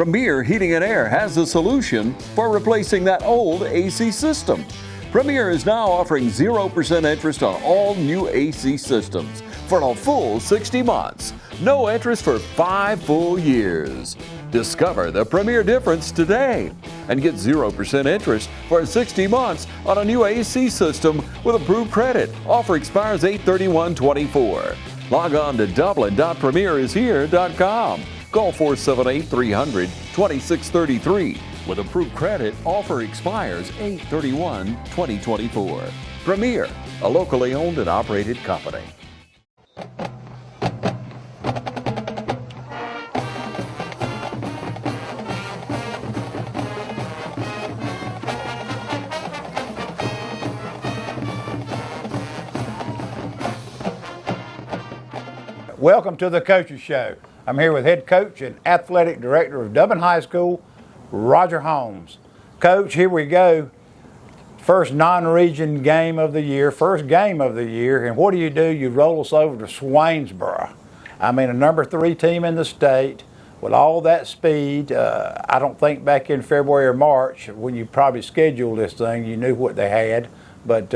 Premier Heating and Air has a solution for replacing that old AC system. Premier is now offering 0% interest on all new AC systems for a full 60 months. No interest for 5 full years. Discover the Premier difference today and get 0% interest for 60 months on a new AC system with approved credit. Offer expires 8/31/24. Log on to dublin.premierishere.com. Call 478-300-2633. With approved credit, offer expires 8/31/2024. Premier, a locally owned and operated company. Welcome to the Coaches Show. I'm here with head coach and athletic director of Dublin High School, Roger Holmes. Coach, here we go. First non-region game of the year, first game of the year, and what do? You roll us over to Swainsboro. I mean, a number 3 team in the state with all that speed. I don't think back in February or March, when you probably scheduled this thing, you knew what they had, but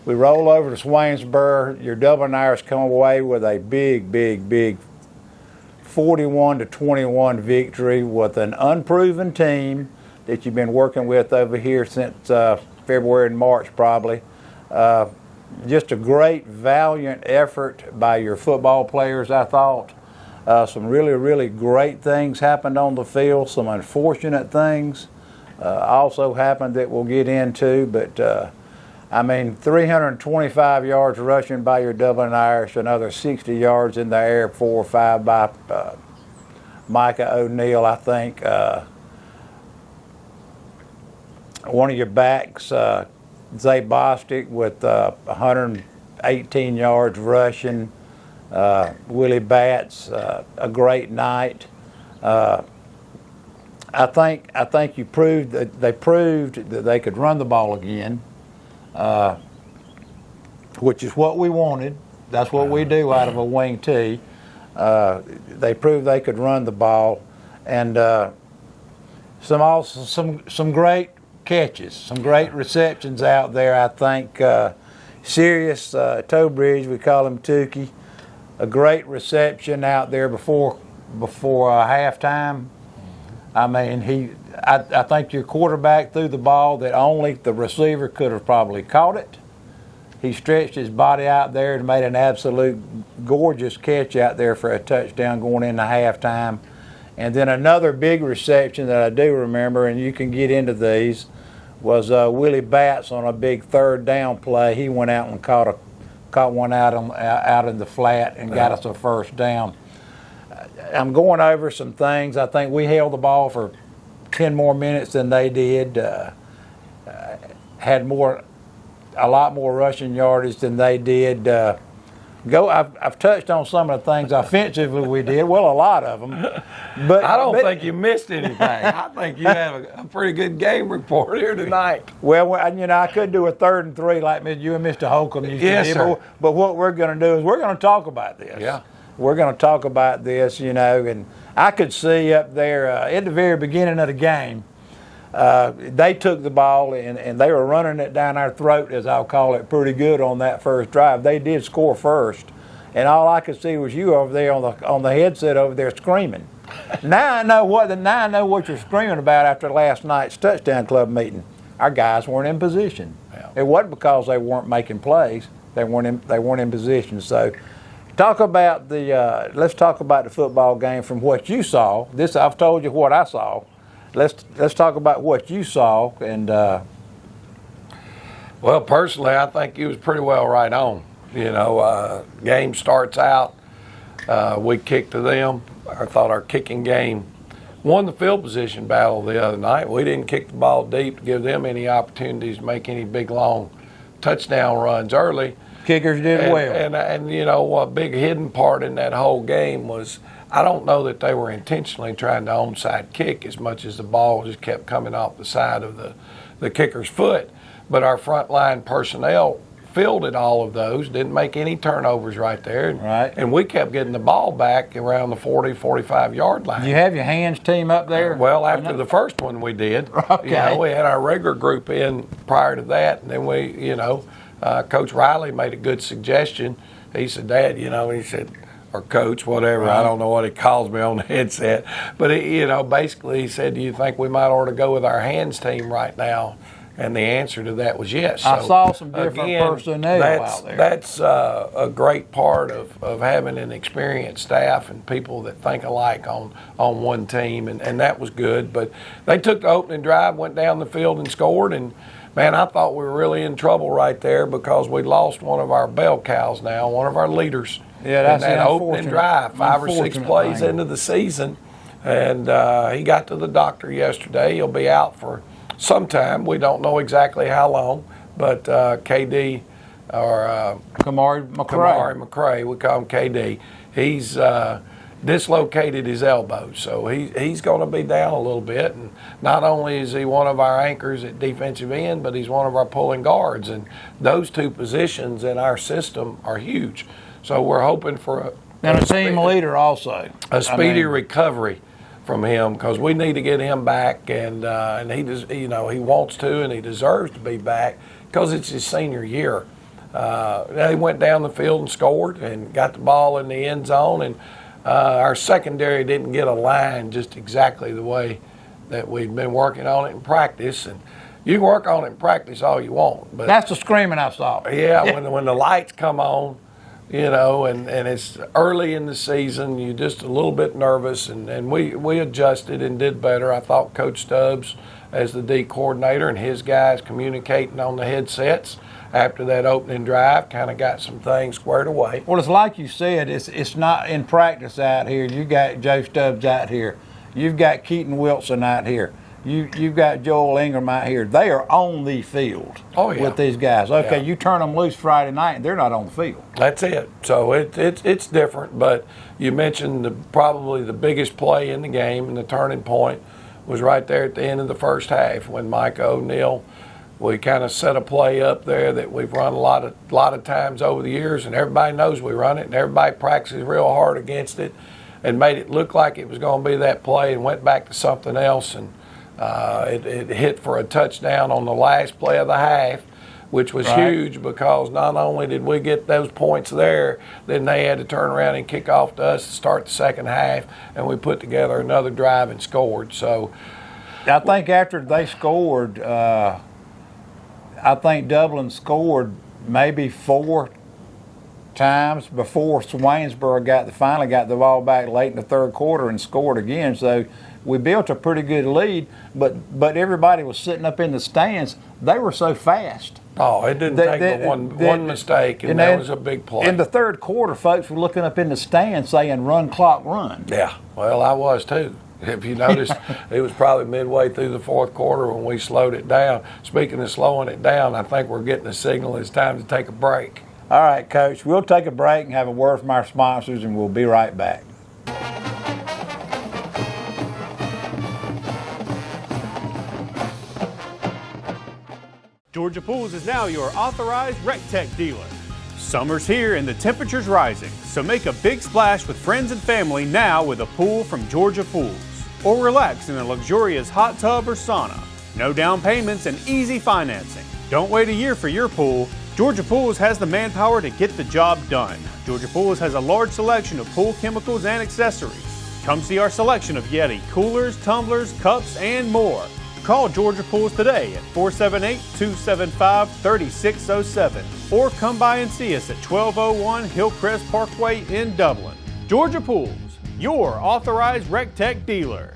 we roll over to Swainsboro. Your Dubliners come away with a big 41-21 victory with an unproven team that you've been working with over here since February and March probably. Just a great, valiant effort by your football players, I thought. Some really great things happened on the field. Some unfortunate things also happened that we'll get into, but I mean, 325 yards rushing by your Dublin Irish, another 60 yards in the air, 4 or 5 by Micah O'Neill, I think. One of your backs, Zay Bostic, with 118 yards rushing. Willie Batts, a great night. I think they proved that they could run the ball again. Which is what we wanted. That's what we do out of a wing tee. They proved they could run the ball, and some great catches, some great receptions out there. I think Sirius Towbridge, we call him Tukey, a great reception out there before halftime. I mean, I think your quarterback threw the ball that only the receiver could have probably caught it. He stretched his body out there and made an absolute gorgeous catch out there for a touchdown going into halftime. And then another big reception that I do remember, and you can get into these, was Willie Batts on a big 3rd down play. He went out and caught one out in the flat and got us a 1st down. I'm going over some things. I think we held the ball for 10 more minutes than they did. Had a lot more rushing yardage than they did. I've touched on some of the things offensively we did. Well, a lot of them. But I don't think you missed anything. I think you have a pretty good game report here tonight. Well, I could do a 3rd and 3 like you and Mr. Holcomb used to do. Sir. But what we're going to do is we're going to talk about this. Yeah. We're going to talk about this, and I could see up there at the very beginning of the game, they took the ball and they were running it down our throat, as I'll call it, pretty good on that first drive. They did score first, and all I could see was you over there on the headset over there screaming. Now I know what you're screaming about after last night's touchdown club meeting. Our guys weren't in position. Yeah. It wasn't because they weren't making plays. They weren't in position. So. Let's talk about the football game from what you saw. I've told you what I saw. Let's talk about what you saw. And well, personally, I think you was pretty well right on. Game starts out, we kick to them. I thought our kicking game won the field position battle the other night. We didn't kick the ball deep to give them any opportunities to make any big long touchdown runs early. Kickers did well. And a big hidden part in that whole game was I don't know that they were intentionally trying to onside kick as much as the ball just kept coming off the side of the kicker's foot. But our frontline personnel fielded all of those, didn't make any turnovers right there. Right. And we kept getting the ball back around the 40, 45-yard line. You have your hands team up there? Well, after the first one we did. Okay. You know, we had our regular group in prior to that, and then we, Coach Riley made a good suggestion. He said, Dad, he said, or Coach, whatever, right. I don't know what he calls me on the headset, but basically he said, do you think we might ought to go with our hands team right now? And the answer to that was yes. I so, saw some different personnel that's, out there. That's a great part of having an experienced staff and people that think alike on one team, and that was good. But they took the opening drive, went down the field and scored, and man, I thought we were really in trouble right there because we lost one of our bell cows now, one of our leaders. Yeah, that's in that opening drive, 5 or 6 plays into the season. And he got to the doctor yesterday. He'll be out for some time. We don't know exactly how long, but KD, or Kamari McCray, we call him KD, he's dislocated his elbow. So he's going to be down a little bit. And not only is he one of our anchors at defensive end, but he's one of our pulling guards. And those two positions in our system are huge. So we're hoping for a team leader also. A speedy recovery from him, because we need to get him back, and he does, he wants to, and he deserves to be back because it's his senior year. He went down the field and scored and got the ball in the end zone, and our secondary didn't get a line just exactly the way that we'd been working on it in practice. And you can work on it in practice all you want, but that's the screaming I saw. Yeah, when the lights come on, and it's early in the season, you're just a little bit nervous, and we adjusted and did better. I thought Coach Stubbs, as the D coordinator, and his guys communicating on the headsets after that opening drive kind of got some things squared away. Well, it's like you said, it's not in practice out here. You got Joe Stubbs out here. You've got Keaton Wilson out here. You've got Joel Ingram out here. They are on the field with these guys. Okay, you turn them loose Friday night, and they're not on the field. That's it. So it's different. But you mentioned probably the biggest play in the game and the turning point was right there at the end of the first half when Mike O'Neal, we kind of set a play up there that we've run a lot of times over the years, and everybody knows we run it, and everybody practices real hard against it, and made it look like it was going to be that play, and went back to something else, and it hit for a touchdown on the last play of the half, which was huge because not only did we get those points there, then they had to turn around and kick off to us to start the second half, and we put together another drive and scored. So I think after they scored, I think Dublin scored maybe 4 times before Swainsboro finally got the ball back late in the third quarter and scored again. So we built a pretty good lead, but everybody was sitting up in the stands. They were so fast. Oh, it didn't take but one mistake, and that was a big play. In the third quarter, folks were looking up in the stands saying, "Run, clock, run." Yeah, well, I was too. If you noticed, it was probably midway through the fourth quarter when we slowed it down. Speaking of slowing it down, I think we're getting a signal it's time to take a break. All right, Coach, we'll take a break and have a word from our sponsors, and we'll be right back. Georgia Pools is now your authorized RecTech dealer. Summer's here and the temperature's rising, so make a big splash with friends and family now with a pool from Georgia Pools. Or relax in a luxurious hot tub or sauna. No down payments and easy financing. Don't wait a year for your pool. Georgia Pools has the manpower to get the job done. Georgia Pools has a large selection of pool chemicals and accessories. Come see our selection of Yeti coolers, tumblers, cups, and more. Call Georgia Pools today at 478-275-3607 or come by and see us at 1201 Hillcrest Parkway in Dublin. Georgia Pools, your authorized RecTech dealer.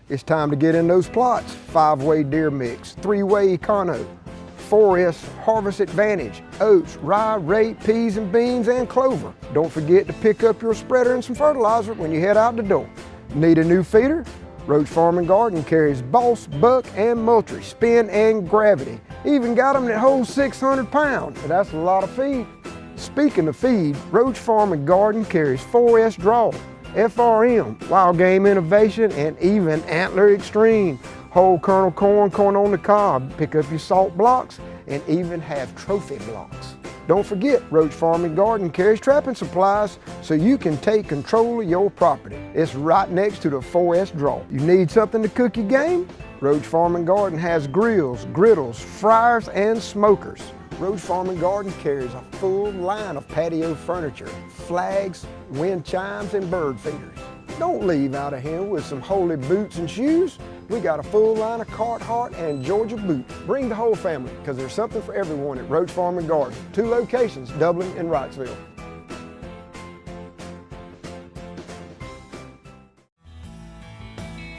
It's time to get in those plots. 5-way deer mix, 3-way econo, 4S Harvest Advantage, oats, rye, rape, peas and beans, and clover. Don't forget to pick up your spreader and some fertilizer when you head out the door. Need a new feeder? Roach Farm and Garden carries Boss, Buck, and Moultrie, Spin, and Gravity. Even got them that hold 600 pounds. That's a lot of feed. Speaking of feed, Roach Farm and Garden carries 4S Draw, FRM, Wild Game Innovation, and even Antler Extreme. whole kernel corn, corn on the cob, pick up your salt blocks, and even have trophy blocks. Don't forget, Roach Farm and Garden carries trapping supplies so you can take control of your property. It's right next to the 4S draw. You need something to cook your game? Roach Farm and Garden has grills, griddles, fryers, and smokers. Roach Farm and Garden carries a full line of patio furniture, flags, wind chimes, and bird feeders. Don't leave out of here with some holy boots and shoes. We got a full line of Carhartt and Georgia boots. Bring the whole family, because there's something for everyone at Roach Farm and Garden. 2 locations, Dublin and Wrightsville.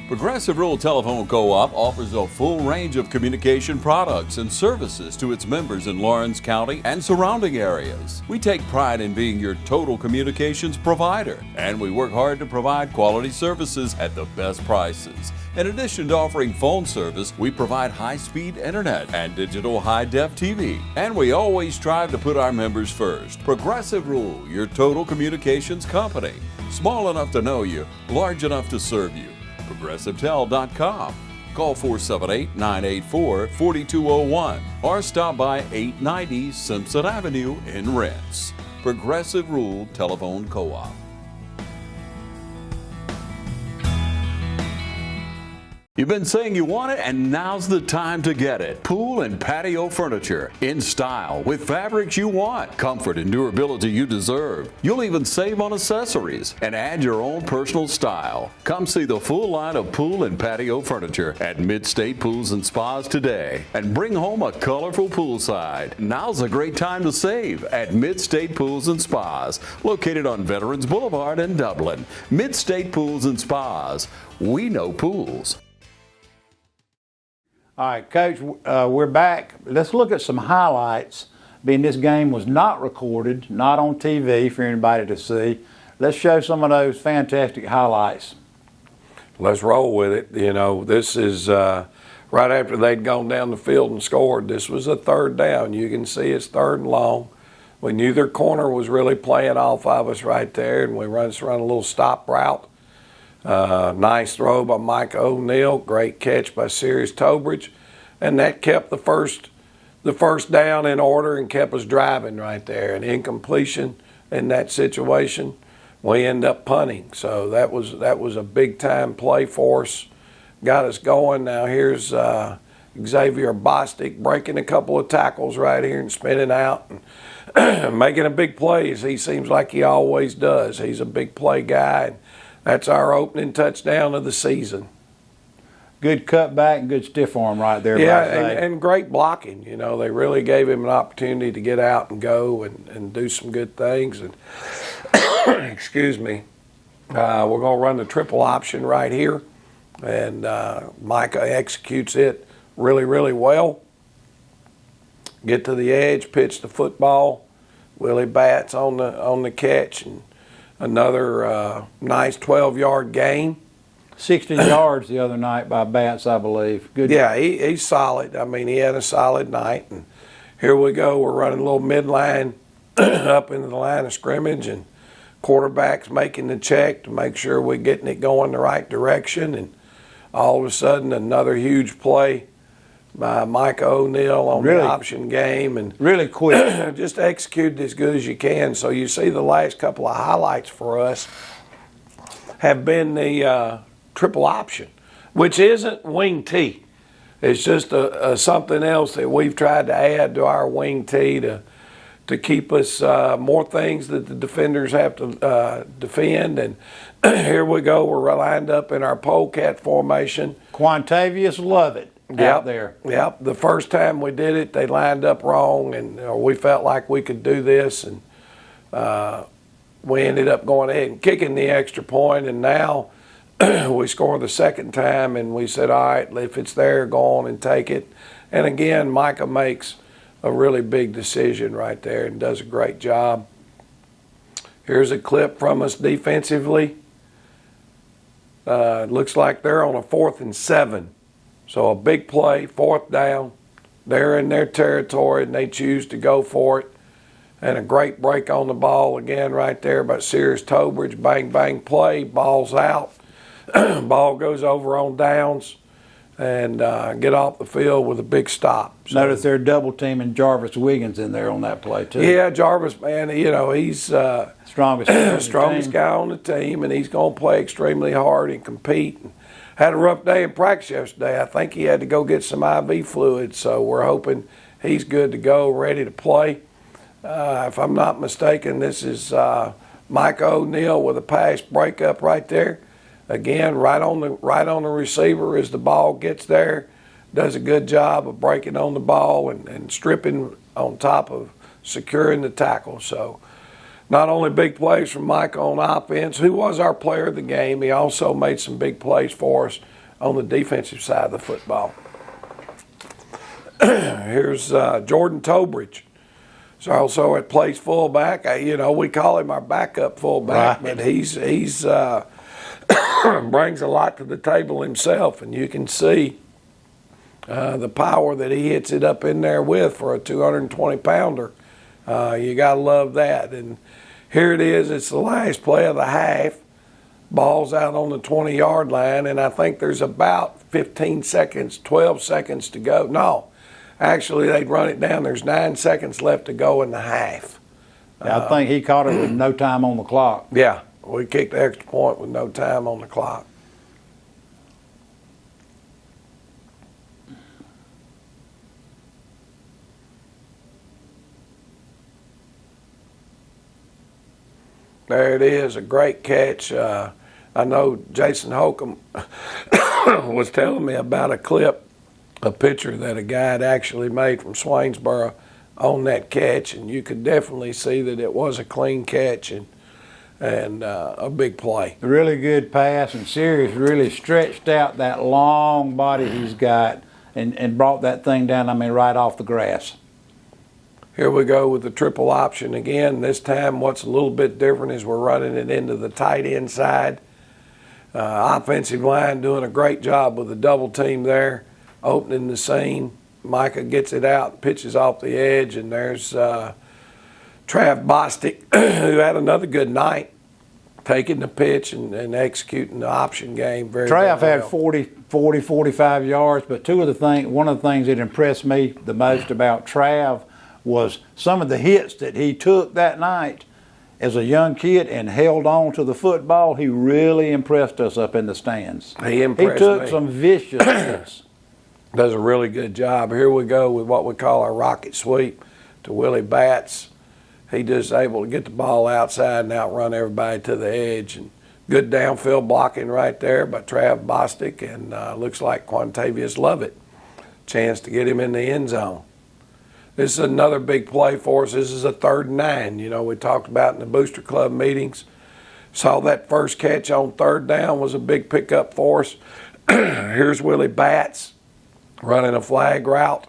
Progressive Rural Telephone Co-op offers a full range of communication products and services to its members in Lawrence County and surrounding areas. We take pride in being your total communications provider, and we work hard to provide quality services at the best prices. In addition to offering phone service, we provide high-speed internet and digital high-def TV. And we always strive to put our members first. Progressive Rural, your total communications company. Small enough to know you, large enough to serve you. ProgressiveTel.com. Call 478-984-4201 or stop by 890 Simpson Avenue in Rents. Progressive Rural Telephone Co-op. You've been saying you want it, and now's the time to get it. Pool and patio furniture in style with fabrics you want, comfort and durability you deserve. You'll even save on accessories and add your own personal style. Come see the full line of pool and patio furniture at Mid-State Pools and Spas today and bring home a colorful poolside. Now's a great time to save at Mid-State Pools and Spas, located on Veterans Boulevard in Dublin. Mid-State Pools and Spas. We know pools. All right, Coach, we're back. Let's look at some highlights, being this game was not recorded, not on TV for anybody to see. Let's show some of those fantastic highlights. Let's roll with it. You know, this is right after they'd gone down the field and scored. This was a 3rd down. You can see it's 3rd and long. We knew their corner was really playing off of us right there, and we run a little stop route. Nice throw by Mike O'Neill, great catch by Sirius Tobridge, and that kept the first down in order and kept us driving right there. An incompletion in that situation, we end up punting. So that was a big time play for us, got us going. Now here's Xavier Bostic breaking a couple of tackles right here and spinning out and making a big play, as he seems like he always does. He's a big play guy. That's our opening touchdown of the season. Good cutback and good stiff arm right there. Yeah, and great blocking. You know, they really gave him an opportunity to get out and go and do some good things. And excuse me, we're going to run the triple option right here, and Micah executes it really, really well. Get to the edge, pitch the football. Willie Batts on the catch, and another nice 12-yard gain. 60 yards the other night by Batts, I believe. Good. Yeah, he's solid. I mean, he had a solid night. And here we go. We're running a little midline up into the line of scrimmage, and quarterback's making the check to make sure we're getting it going the right direction. And all of a sudden, another huge play by Mike O'Neill on the option game, and really quick. Just executed as good as you can. So you see the last couple of highlights for us have been the triple option, which isn't wing T. It's just something else that we've tried to add to our wing T to keep us more things that the defenders have to defend. And here we go. We're lined up in our polecat formation. Quantavious Lovett. Out there. Yep. The first time we did it, they lined up wrong, and we felt like we could do this, and we ended up going ahead and kicking the extra point, and now we score the second time, and we said, all right, if it's there, go on and take it. And again, Micah makes a really big decision right there and does a great job. Here's a clip from us defensively. Looks like they're on a 4th and 7. So a big play, 4th down. They're in their territory, and they choose to go for it. And a great break on the ball again right there by Sirius Tobridge. Bang, bang play, ball's out. Ball goes over on downs. and get off the field with a big stop. So, Notice they're double teaming Jarvis Wiggins in there on that play too. yeah, Jarvis, man, you know, he's strongest guy on the team, and he's going to play extremely hard and compete. And had a rough day in practice yesterday. I think he had to go get some IV fluid, so we're hoping he's good to go, ready to play. If I'm not mistaken, this is Mike O'Neal with a pass breakup right there. Again, right on the receiver as the ball gets there. Does a good job of breaking on the ball and stripping on top of securing the tackle. So not only big plays from Mike on offense, who was our player of the game, he also made some big plays for us on the defensive side of the football. Here's Jordan Tobridge. So also at plays fullback. You know, we call him our backup fullback, right. but he's brings a lot to the table himself, and you can see the power that he hits it up in there with for a 220-pounder. You got to love that. And here it is. It's the last play of the half. Ball's out on the 20-yard line, and I think there's about 15 seconds, 12 seconds to go. No, actually, they'd run it down. There's 9 seconds left to go in the half. I think he caught it with no time on the clock. Yeah, we kicked the extra point with no time on the clock. There it is, a great catch. I know Jason Holcomb was telling me about a picture that a guy had actually made from Swainsboro on that catch, and you could definitely see that it was a clean catch and a big play. A really good pass, and Sirius really stretched out that long body he's got and brought that thing down, right off the grass. Here we go with the triple option again. This time what's a little bit different is we're running it into the tight end side. Offensive line doing a great job with the double team there, opening the seam. Micah gets it out, pitches off the edge, and there's Trav Bostic, who had another good night, taking the pitch and executing the option game very, Trav very had well. 45 yards, but one of the things that impressed me the most about Trav was some of the hits that he took that night as a young kid and held on to the football. He really impressed us up in the stands. He impressed He took me. some vicious hits. Does a really good job. Here we go with what we call our rocket sweep to Willie Batts. He just able to get the ball outside and outrun everybody to the edge. And good downfield blocking right there by Trav Bostic, and looks like Quantavious Lovett. Chance to get him in the end zone. This is another big play for us. This is a 3rd and 9. You know, we talked about in the Booster Club meetings. Saw that first catch on 3rd down was a big pickup for us. Here's Willie Batts running a flag route,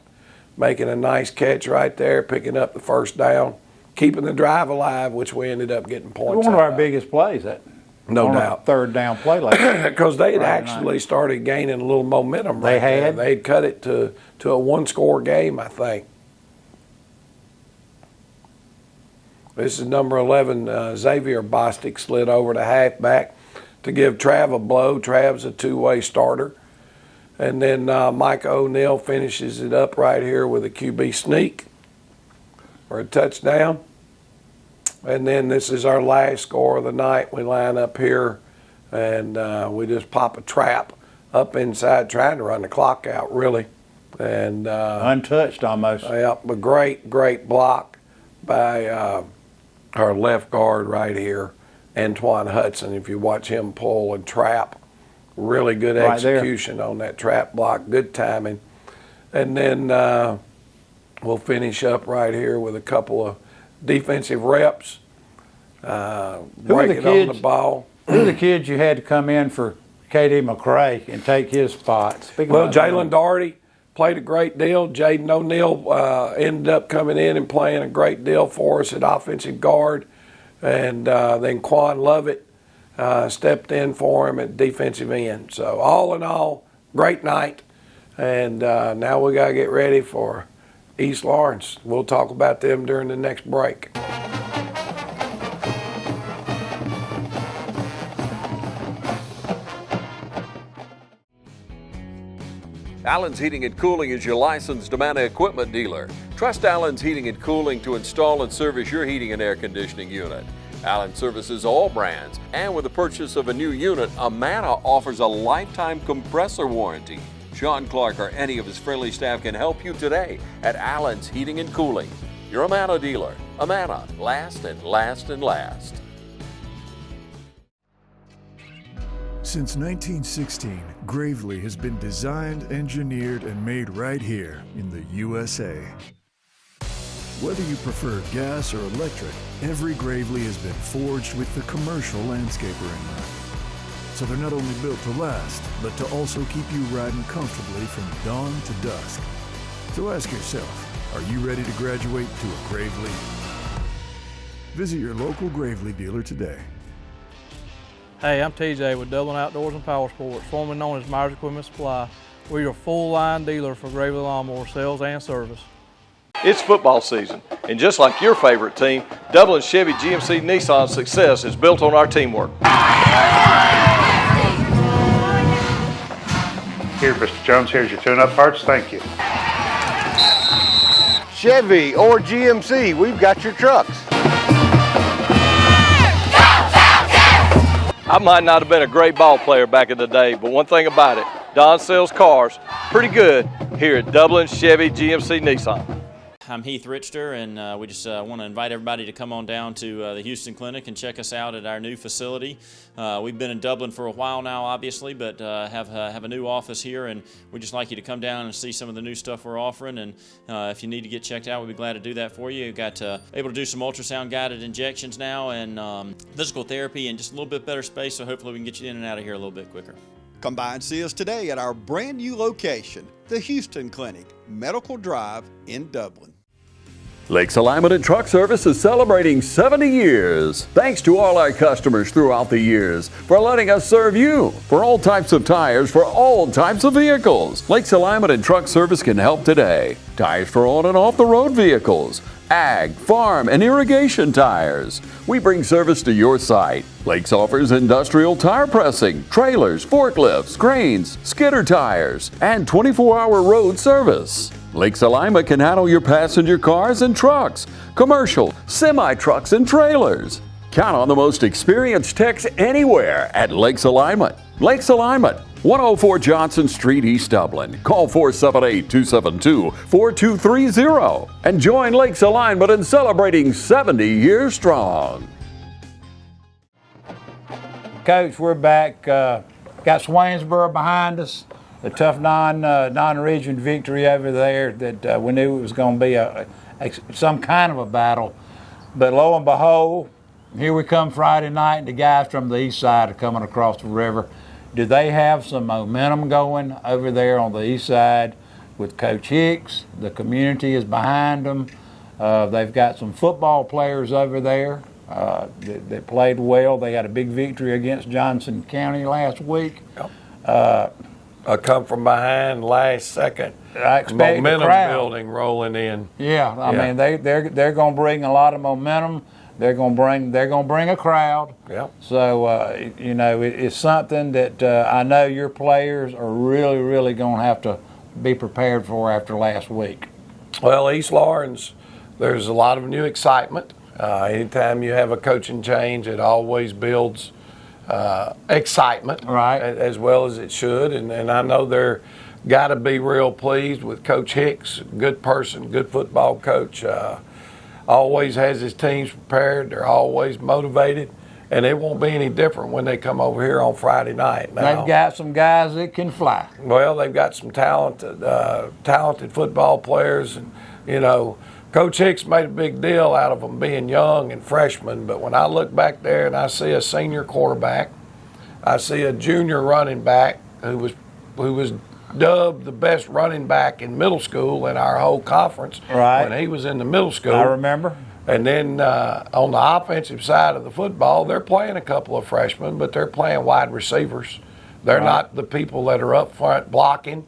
making a nice catch right there, picking up the 1st down, keeping the drive alive, which we ended up getting points. One of our biggest plays, no doubt. 3rd down play like that. Because they had actually started gaining a little momentum. They had. They had cut it to a 1-score game, I think. This is number 11, Xavier Bostic, slid over to halfback to give Trav a blow. Trav's a 2-way starter. And then Mike O'Neal finishes it up right here with a QB sneak for a touchdown. And then this is our last score of the night. We line up here and we just pop a trap up inside, trying to run the clock out, really. And untouched almost. Yeah, a great block by our left guard right here, Antoine Hudson. If you watch him pull and trap, really good execution on that trap block, good timing. And then we'll finish up right here with a couple of defensive reps. Breaking on the ball. Who are the kids you had to come in for K.D. McCray and take his spot? Well, Jalen Doherty played a great deal. Jaden O'Neal ended up coming in and playing a great deal for us at offensive guard. And then Quan Lovett stepped in for him at defensive end. So all in all, great night. And now we got to get ready for East Lawrence. We'll talk about them during the next break. Allen's Heating and Cooling is your licensed Amana equipment dealer. Trust Allen's Heating and Cooling to install and service your heating and air conditioning unit. Allen services all brands, and with the purchase of a new unit, Amana offers a lifetime compressor warranty. Sean Clark or any of his friendly staff can help you today at Allen's Heating and Cooling. Your Amana dealer. Amana, last and last and last. Since 1916, Gravely has been designed, engineered, and made right here in the USA. Whether you prefer gas or electric, every Gravely has been forged with the commercial landscaper in mind. So they're not only built to last, but to also keep you riding comfortably from dawn to dusk. So ask yourself, are you ready to graduate to a Gravely? Visit your local Gravely dealer today. Hey, I'm TJ with Dublin Outdoors and Power Sports, formerly known as Myers Equipment Supply. We're your full-line dealer for Gravely Lawnmower sales and service. It's football season, and just like your favorite team, Dublin Chevy GMC Nissan's success is built on our teamwork. Here, Mr. Jones, here's your tune-up parts. Thank you. Chevy or GMC, we've got your trucks. I might not have been a great ball player back in the day, but one thing about it, Don sells cars pretty good here at Dublin Chevy GMC Nissan. I'm Heath Richter, and we just want to invite everybody to come on down to the Houston Clinic and check us out at our new facility. We've been in Dublin for a while now, obviously, but have a new office here, and we'd just like you to come down and see some of the new stuff we're offering. And if you need to get checked out, we'd be glad to do that for you. We've got able to do some ultrasound-guided injections now, and physical therapy, and just a little bit better space, so hopefully we can get you in and out of here a little bit quicker. Come by and see us today at our brand new location, the Houston Clinic, Medical Drive in Dublin. Lakes Alignment and Truck Service is celebrating 70 years. Thanks to all our customers throughout the years for letting us serve you. For all types of tires for all types of vehicles, Lakes Alignment and Truck Service can help today. Tires for on and off the road vehicles, ag, farm, and irrigation tires. We bring service to your site. Lakes offers industrial tire pressing, trailers, forklifts, cranes, skidder tires, and 24-hour road service. Lakes Alignment can handle your passenger cars and trucks, commercial, semi-trucks, and trailers. Count on the most experienced techs anywhere at Lakes Alignment. Lakes Alignment, 104 Johnson Street, East Dublin. Call 478-272-4230 and join Lakes Alignment in celebrating 70 years strong. Coach, we're back. Got Swainsboro behind us. A tough non-region victory over there that we knew it was going to be some kind of a battle. But lo and behold, here we come Friday night, and the guys from the east side are coming across the river. Do they have some momentum going over there on the east side with Coach Hicks? The community is behind them. They've got some football players over there that played well. They had a big victory against Johnson County last week. Yep. A come from behind, last second, momentum building rolling in. Yeah, I mean they're going to bring a lot of momentum. They're going to bring a crowd. Yeah. So you know it's something that I know your players are really going to have to be prepared for after last week. Well, East Lawrence, there's a lot of new excitement. Anytime you have a coaching change, it always builds excitement, right, as well as it should, and I know they're got to be real pleased with Coach Hicks. Good person, good football coach. Always has his teams prepared. They're always motivated, and it won't be any different when they come over here on Friday night. Now, they've got some guys that can fly. Well, they've got some talented football players, and you know, Coach Hicks made a big deal out of them being young and freshmen, but when I look back there and I see a senior quarterback, I see a junior running back who was dubbed the best running back in middle school in our whole conference when he was in the middle school. I remember. And then on the offensive side of the football, they're playing a couple of freshmen, but they're playing wide receivers. They're not the people that are up front blocking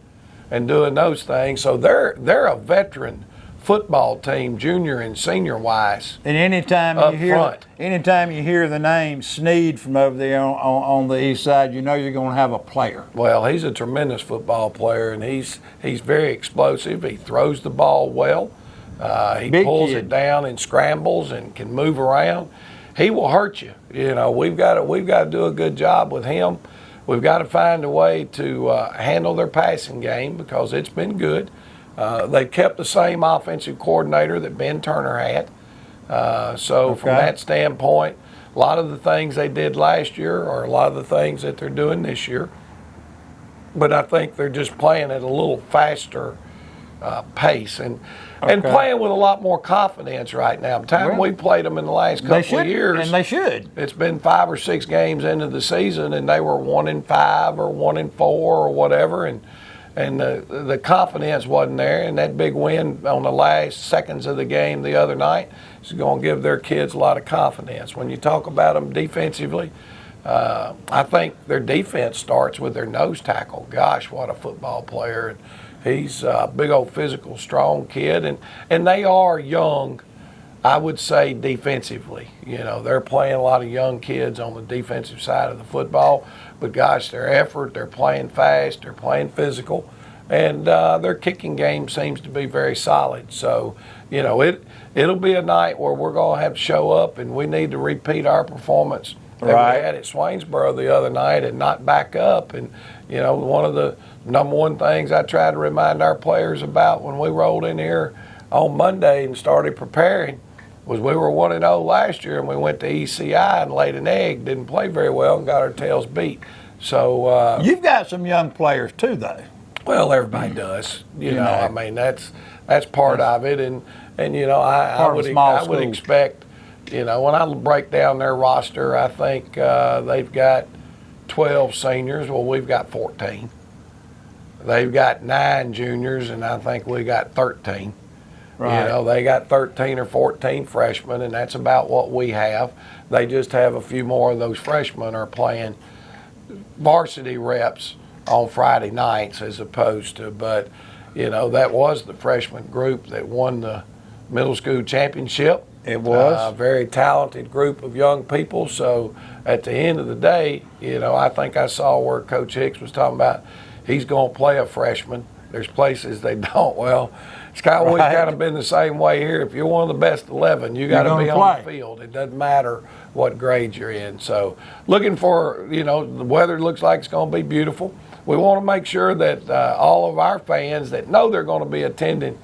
and doing those things. So they're a veteran football team, junior and senior wise. And anytime you hear the name Sneed from over there on the east side, you know you're going to have a player. Well, he's a tremendous football player, and he's very explosive. He throws the ball well. He pulls it down and scrambles and can move around. He will hurt you. You know, we've got to do a good job with him. We've got to find a way to handle their passing game because it's been good. They kept the same offensive coordinator that Ben Turner had. So from that standpoint, a lot of the things they did last year are a lot of the things that they're doing this year. But I think they're just playing at a little faster pace and playing with a lot more confidence right now. By the time we played them in the last couple of years, and they should. It's been 5 or 6 games into the season, and they were 1-5 or 1-4 or whatever, and the confidence wasn't there. And that big win on the last seconds of the game the other night is going to give their kids a lot of confidence. When you talk about them defensively, I think their defense starts with their nose tackle. Gosh, what a football player. He's a big old physical, strong kid, and they are young, I would say, defensively. You know, they're playing a lot of young kids on the defensive side of the football, but gosh, their effort, they're playing fast, they're playing physical, and their kicking game seems to be very solid. So, you know, it'll be a night where we're going to have to show up, and we need to repeat our performance that we had at Swainsboro the other night and not back up. And, you know, one of the number one things I try to remind our players about when we rolled in here on Monday and started preparing was we were 1-0 last year, and we went to ECI and laid an egg, didn't play very well, and got our tails beat. So you've got some young players too, though. Well, everybody does. You know, I mean, that's part of it, and you know, I would expect, you know, when I break down their roster, I think they've got 12 seniors. Well, we've got 14. They've got 9 juniors, and I think we got 13. Right. You know, they got 13 or 14 freshmen, and that's about what we have. They just have a few more of those freshmen are playing varsity reps on Friday nights as opposed to, but, you know, that was the freshman group that won the middle school championship. It was. A very talented group of young people. So at the end of the day, you know, I think I saw where Coach Hicks was talking about he's going to play a freshman. There's places they don't. Well, it's kind of always kind of been the same way here. If you're one of the best 11, you got to be on the field. It doesn't matter what grade you're in. So looking for, you know, the weather looks like it's going to be beautiful. We want to make sure that all of our fans that know they're going to be attending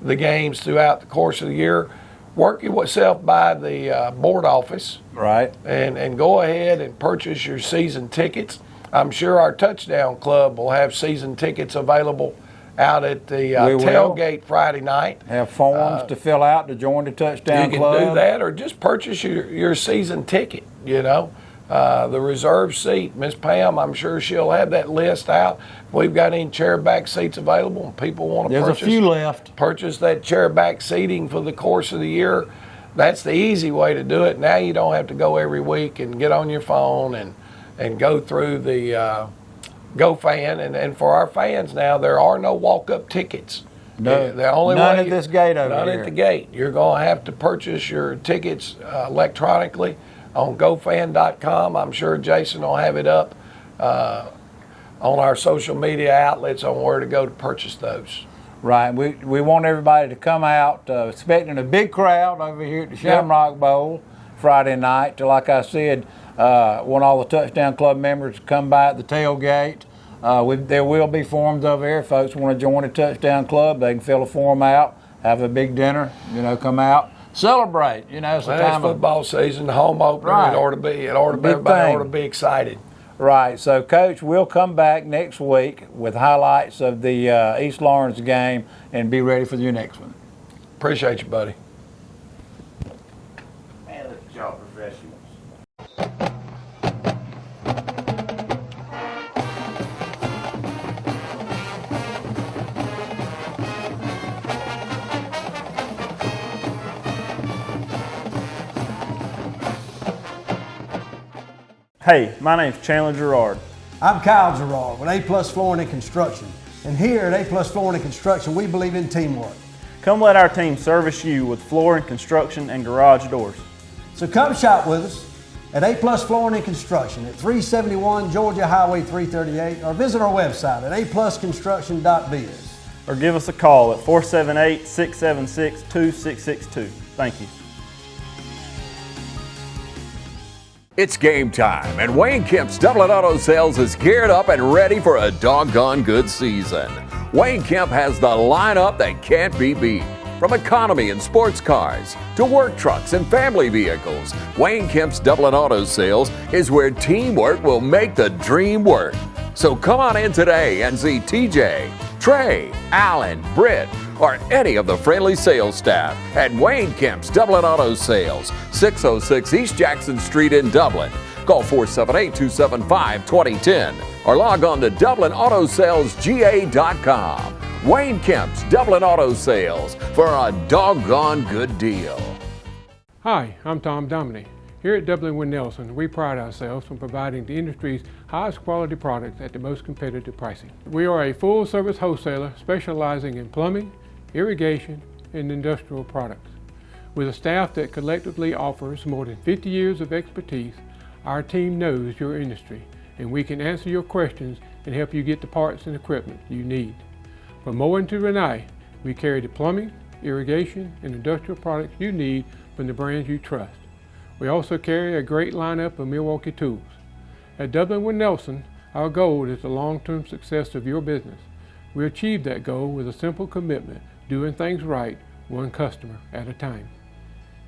the games throughout the course of the year, work yourself by the board office. Right. And go ahead and purchase your season tickets. I'm sure our Touchdown Club will have season tickets available out at the tailgate Friday night. Have forms to fill out to join the Touchdown Club. You can do that, or just purchase your season ticket, you know. The reserve seat, Miss Pam, I'm sure she'll have that list out. If we've got any chairback seats available and people want to There's a few left. Purchase that chairback seating for the course of the year. That's the easy way to do it. Now you don't have to go every week and get on your phone and go through the GoFan. And for our fans now, there are no walk-up tickets. No, the only none way, at this gate over none here. at the gate. You're going to have to purchase your tickets electronically on GoFan.com. I'm sure Jason will have it up on our social media outlets on where to go to purchase those. Right. We want everybody to come out, expecting a big crowd over here at the Shamrock Bowl Friday night. Like I said, want all the Touchdown Club members to come by at the tailgate. There will be forms over here. If folks want to join the Touchdown Club, they can fill a form out, have a big dinner, you know, come out. Celebrate, you know, it's the time of football season, the home opener. Right. Everybody ought to be excited. Right. So, Coach, we'll come back next week with highlights of the East Lawrence game and be ready for your next one. Appreciate you, buddy. Man, look at y'all professionals. Hey, my name's Chandler Gerard. I'm Kyle Gerard with A+ Flooring and Construction. And here at A+ Flooring and Construction, we believe in teamwork. Come let our team service you with flooring, construction, and garage doors. So come shop with us at A Plus Flooring and Construction at 371 Georgia Highway 338 or visit our website at aplusconstruction.biz. Or give us a call at 478-676-2662. Thank you. It's game time, and Wayne Kemp's Dublin Auto Sales is geared up and ready for a doggone good season. Wayne Kemp has the lineup that can't be beat. From economy and sports cars to work trucks and family vehicles, Wayne Kemp's Dublin Auto Sales is where teamwork will make the dream work. So come on in today and see TJ, Trey, Alan, Britt, or any of the friendly sales staff at Wayne Kemp's Dublin Auto Sales, 606 East Jackson Street in Dublin. Call 478-275-2010 or log on to DublinAutoSalesGA.com. Wayne Kemp's Dublin Auto Sales for a doggone good deal. Hi, I'm Tom Dominy. Here at Dublin Wind Nelson, we pride ourselves on providing the industry's highest quality products at the most competitive pricing. We are a full-service wholesaler specializing in plumbing, irrigation, and industrial products. With a staff that collectively offers more than 50 years of expertise, our team knows your industry, and we can answer your questions and help you get the parts and equipment you need. From Moen to Renee, we carry the plumbing, irrigation, and industrial products you need from the brands you trust. We also carry a great lineup of Milwaukee tools. At Dublin Wind Nelson, our goal is the long-term success of your business. We achieve that goal with a simple commitment, doing things right, one customer at a time.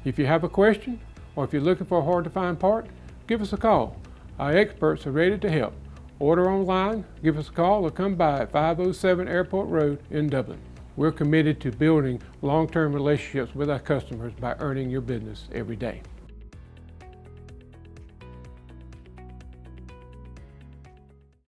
If you have a question, or if you're looking for a hard-to-find part, give us a call. Our experts are ready to help. Order online, give us a call, or come by at 507 Airport Road in Dublin. We're committed to building long-term relationships with our customers by earning your business every day.